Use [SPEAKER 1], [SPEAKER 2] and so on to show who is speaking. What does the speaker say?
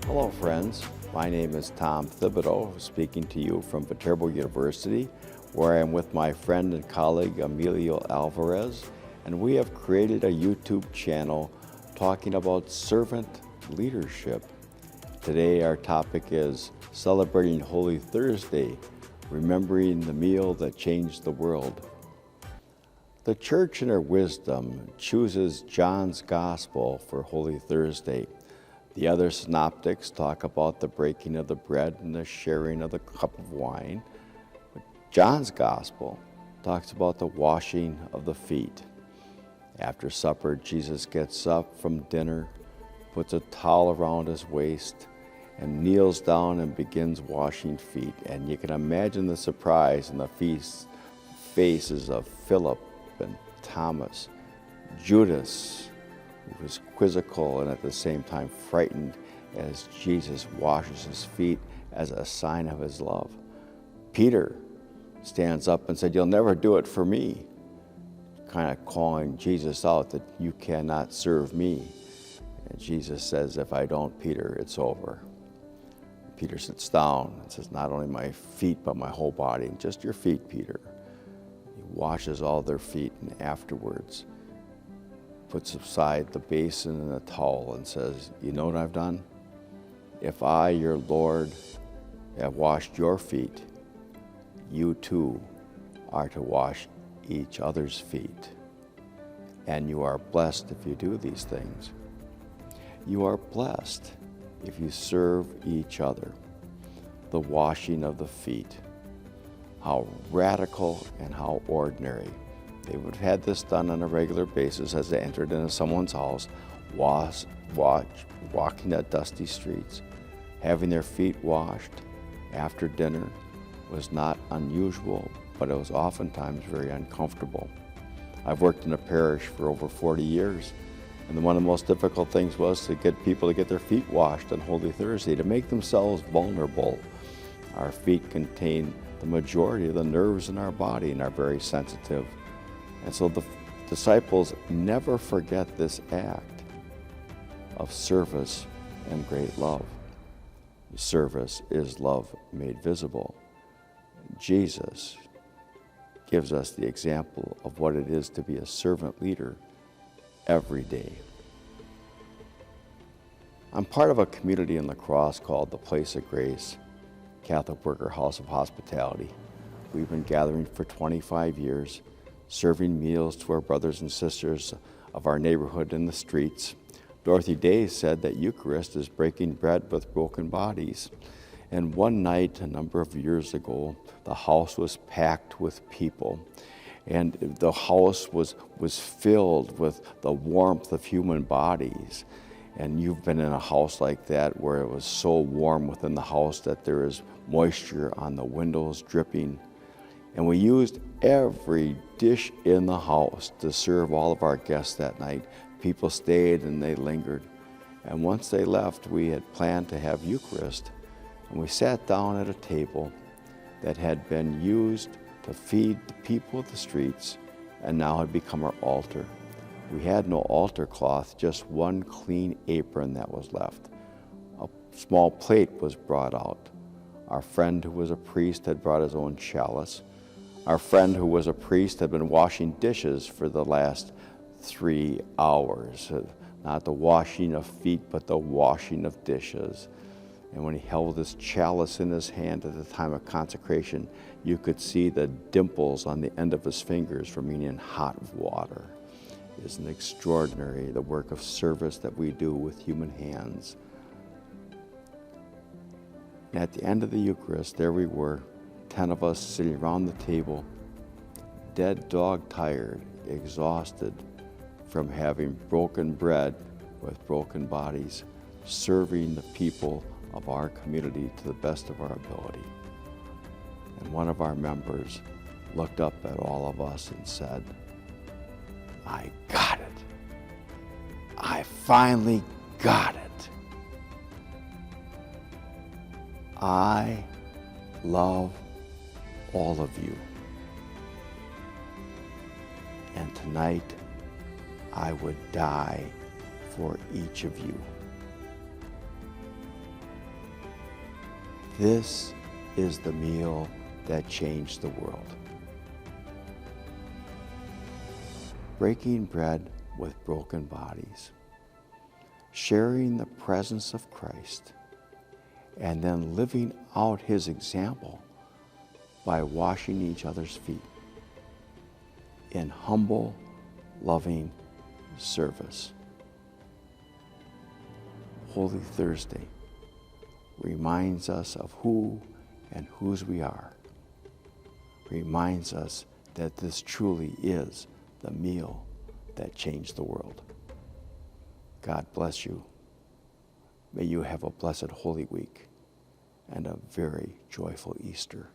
[SPEAKER 1] Hello friends, my name is Tom Thibodeau, speaking to you from Viterbo University, where I am with my friend and colleague Emilio Alvarez, and we have created a YouTube channel talking about servant leadership. Today our topic is celebrating Holy Thursday, remembering the meal that changed the world. The Church in her wisdom chooses John's Gospel for Holy Thursday. The other synoptics talk about the breaking of the bread and the sharing of the cup of wine. But John's Gospel talks about the washing of the feet. After supper, Jesus gets up from dinner, puts a towel around his waist, and kneels down and begins washing feet. And you can imagine the surprise in the faces of Philip and Thomas, Judas, who was quizzical and at the same time frightened as Jesus washes his feet as a sign of his love. Peter stands up and said, "You'll never do it for me," kind of calling Jesus out that you cannot serve me. And Jesus says, "If I don't, Peter, it's over." Peter sits down and says, "Not only my feet, but my whole body." And just your feet, Peter. He washes all their feet, and afterwards puts aside the basin and the towel and says, "You know what I've done? If I, your Lord, have washed your feet, you too are to wash each other's feet. And you are blessed if you do these things. You are blessed if you serve each other." The washing of the feet. How radical and how ordinary. They would have had this done on a regular basis as they entered into someone's house, walking the dusty streets. Having their feet washed after dinner was not unusual, but it was oftentimes very uncomfortable. I've worked in a parish for over 40 years, and one of the most difficult things was to get people to get their feet washed on Holy Thursday, to make themselves vulnerable. Our feet contain the majority of the nerves in our body and are very sensitive. And so the disciples never forget this act of service and great love. Service is love made visible. Jesus gives us the example of what it is to be a servant leader every day. I'm part of a community in La Crosse called the Place of Grace, Catholic Worker House of Hospitality. We've been gathering for 25 years, serving meals to our brothers and sisters of our neighborhood in the streets. Dorothy Day said that Eucharist is breaking bread with broken bodies. And one night, a number of years ago, the house was packed with people. And the house was filled with the warmth of human bodies. And you've been in a house like that where it was so warm within the house that there is moisture on the windows dripping. And we used every dish in the house to serve all of our guests that night. People stayed and they lingered. And once they left, we had planned to have Eucharist. And we sat down at a table that had been used to feed the people of the streets and now had become our altar. We had no altar cloth, just one clean apron that was left. A small plate was brought out. Our friend who was a priest had brought his own chalice. Our friend who was a priest had been washing dishes for the last 3 hours. Not the washing of feet, but the washing of dishes. And when he held his chalice in his hand at the time of consecration, you could see the dimples on the end of his fingers from being in hot water. Isn't it extraordinary, the work of service that we do with human hands? And at the end of the Eucharist, there we were, 10 of us sitting around the table, dead dog tired, exhausted from having broken bread with broken bodies, serving the people of our community to the best of our ability. And one of our members looked up at all of us and said, "I got it. I finally got it. I love all of you. And tonight, I would die for each of you." This is the meal that changed the world. Breaking bread with broken bodies, sharing the presence of Christ, and then living out his example by washing each other's feet in humble, loving service. Holy Thursday reminds us of who and whose we are, reminds us that this truly is the meal that changed the world. God bless you. May you have a blessed Holy Week and a very joyful Easter.